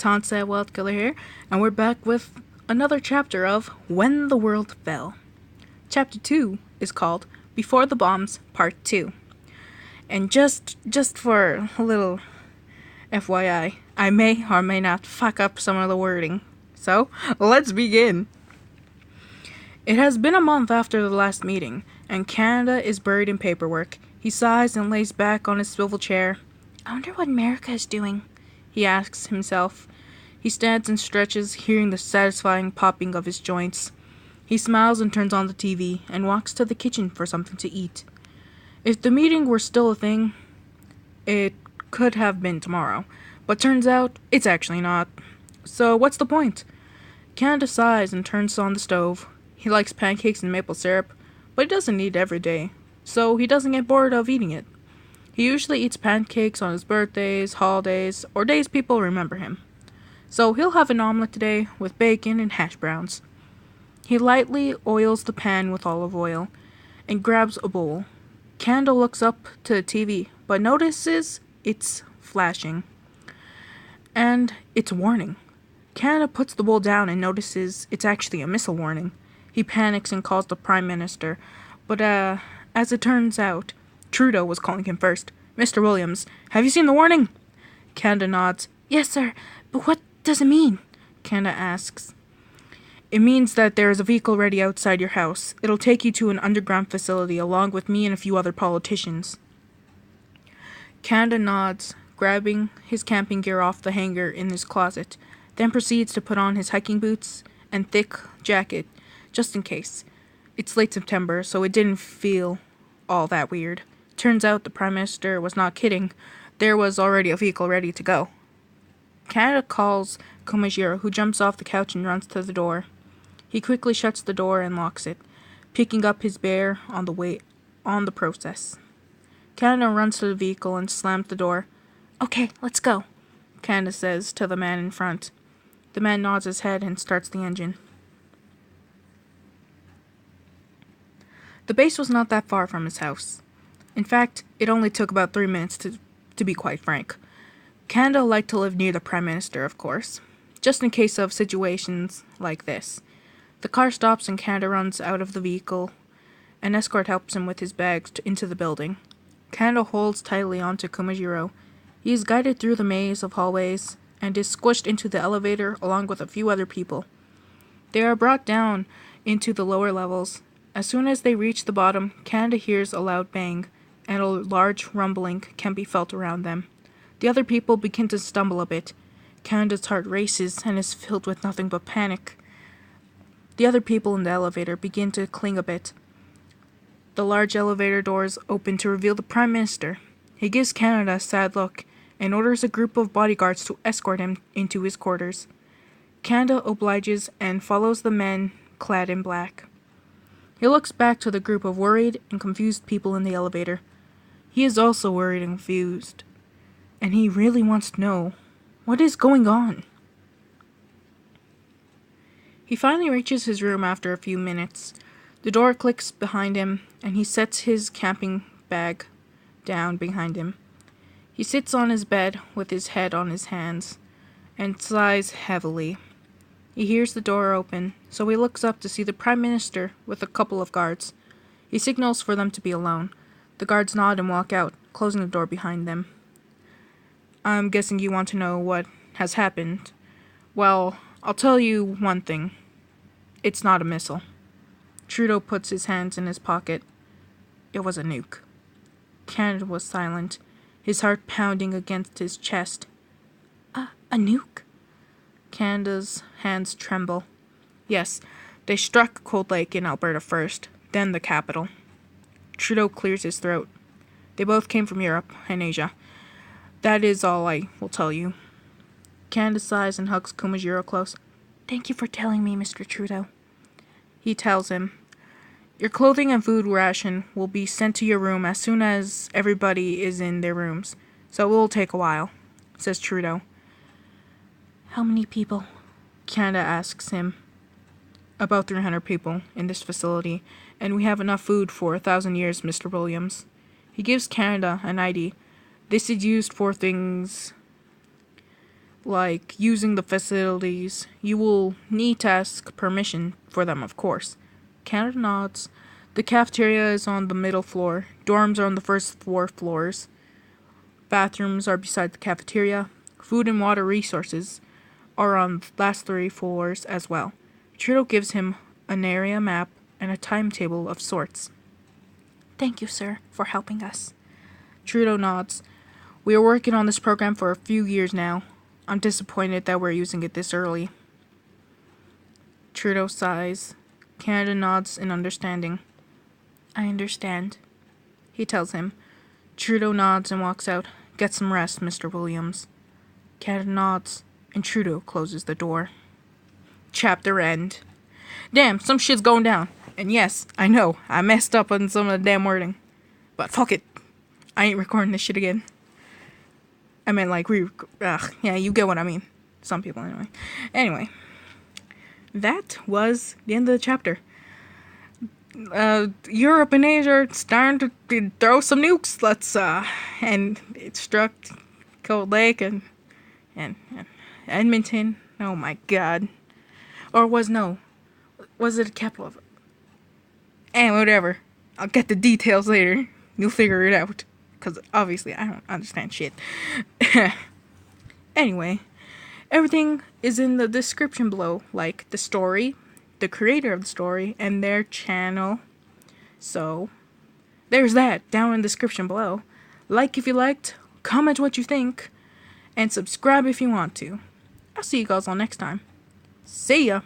Tansa Wildkiller here, and we're back with another chapter of When the World Fell. Chapter 2 is called Before the Bombs, Part 2. And just for a little FYI, I may or may not fuck up some of the wording. So, let's begin. It has been a month after the last meeting, and Canada is buried in paperwork. He sighs and lays back on his swivel chair. I wonder what America is doing, he asks himself. He stands and stretches, hearing the satisfying popping of his joints. He smiles and turns on the TV, and walks to the kitchen for something to eat. If the meeting were still a thing, it could have been tomorrow, but turns out it's actually not. So what's the point? Canada sighs and turns on the stove. He likes pancakes and maple syrup, but he doesn't eat every day, so he doesn't get bored of eating it. He usually eats pancakes on his birthdays, holidays, or days people remember him. So he'll have an omelet today with bacon and hash browns. He lightly oils the pan with olive oil and grabs a bowl. Canada looks up to the TV, but notices it's flashing. And it's warning. Canada puts the bowl down and notices it's actually a missile warning. He panics and calls the Prime Minister, but as it turns out, Trudeau was calling him first. Mr. Williams, have you seen the warning? Canada nods. Yes, sir, but what does it mean? Canada asks. It means that there is a vehicle ready outside your house. It'll take you to an underground facility along with me and a few other politicians. Canada nods, grabbing his camping gear off the hanger in his closet, then proceeds to put on his hiking boots and thick jacket, just in case. It's late September, so it didn't feel all that weird. Turns out the Prime Minister was not kidding. There was already a vehicle ready to go. Canada calls Komajiro, who jumps off the couch and runs to the door. He quickly shuts the door and locks it, picking up his bear on the process. Canada runs to the vehicle and slams the door. Okay, let's go, Canada says to the man in front. The man nods his head and starts the engine. The base was not that far from his house. In fact, it only took about 3 minutes to be quite frank. Canada liked to live near the Prime Minister, of course, just in case of situations like this. The car stops and Canada runs out of the vehicle. An escort helps him with his bags into the building. Canada holds tightly onto Komajiro. He is guided through the maze of hallways and is squished into the elevator along with a few other people. They are brought down into the lower levels. As soon as they reach the bottom, Canada hears a loud bang, and a large rumbling can be felt around them. The other people begin to stumble a bit. Canada's heart races and is filled with nothing but panic. The other people in the elevator begin to cling a bit. The large elevator doors open to reveal the Prime Minister. He gives Canada a sad look and orders a group of bodyguards to escort him into his quarters. Canada obliges and follows the men clad in black. He looks back to the group of worried and confused people in the elevator. He is also worried and confused, and he really wants to know what is going on. He finally reaches his room after a few minutes. The door clicks behind him, and he sets his camping bag down behind him. He sits on his bed with his head on his hands and sighs heavily. He hears the door open, so he looks up to see the Prime Minister with a couple of guards. He signals for them to be alone. The guards nod and walk out, closing the door behind them. I'm guessing you want to know what has happened. Well, I'll tell you one thing. It's not a missile. Trudeau puts his hands in his pocket. It was a nuke. Canada was silent, his heart pounding against his chest. A nuke? Canada's hands tremble. Yes, they struck Cold Lake in Alberta first, then the capital. Trudeau clears his throat. They both came from Europe and Asia. That is all I will tell you. Canada sighs and hugs Komajiro close. Thank you for telling me, Mr. Trudeau. He tells him, your clothing and food ration will be sent to your room as soon as everybody is in their rooms, so it will take a while, says Trudeau. How many people? Canada asks him. About 300 people in this facility, and we have enough food for 1,000 years, Mr. Williams. He gives Canada an ID. This is used for things like using the facilities. You will need to ask permission for them, of course. Canada nods. The cafeteria is on the middle floor. Dorms are on the first 4 floors. Bathrooms are beside the cafeteria. Food and water resources are on the last 3 floors as well. Trudeau gives him an area map and a timetable of sorts. Thank you, sir, for helping us. Trudeau nods. We are working on this program for a few years now. I'm disappointed that we're using it this early. Trudeau sighs. Canada nods in understanding. I understand, he tells him. Trudeau nods and walks out. Get some rest, Mr. Williams. Canada nods, and Trudeau closes the door. Chapter end. Damn, some shit's going down. And yes, I know, I messed up on some of the damn wording. But fuck it. I ain't recording this shit again. I meant like yeah, you get what I mean. Some people anyway. Anyway. That was the end of the chapter. Europe and Asia are starting to throw some nukes. And it struck Cold Lake and Edmonton. Oh my god. Or was it a capital of it? And whatever. I'll get the details later. You'll figure it out. Because obviously I don't understand shit. Anyway. Everything is in the description below. Like the story, the creator of the story, and their channel. So, there's that down in the description below. Like if you liked. Comment what you think. And subscribe if you want to. I'll see you guys all next time. See ya!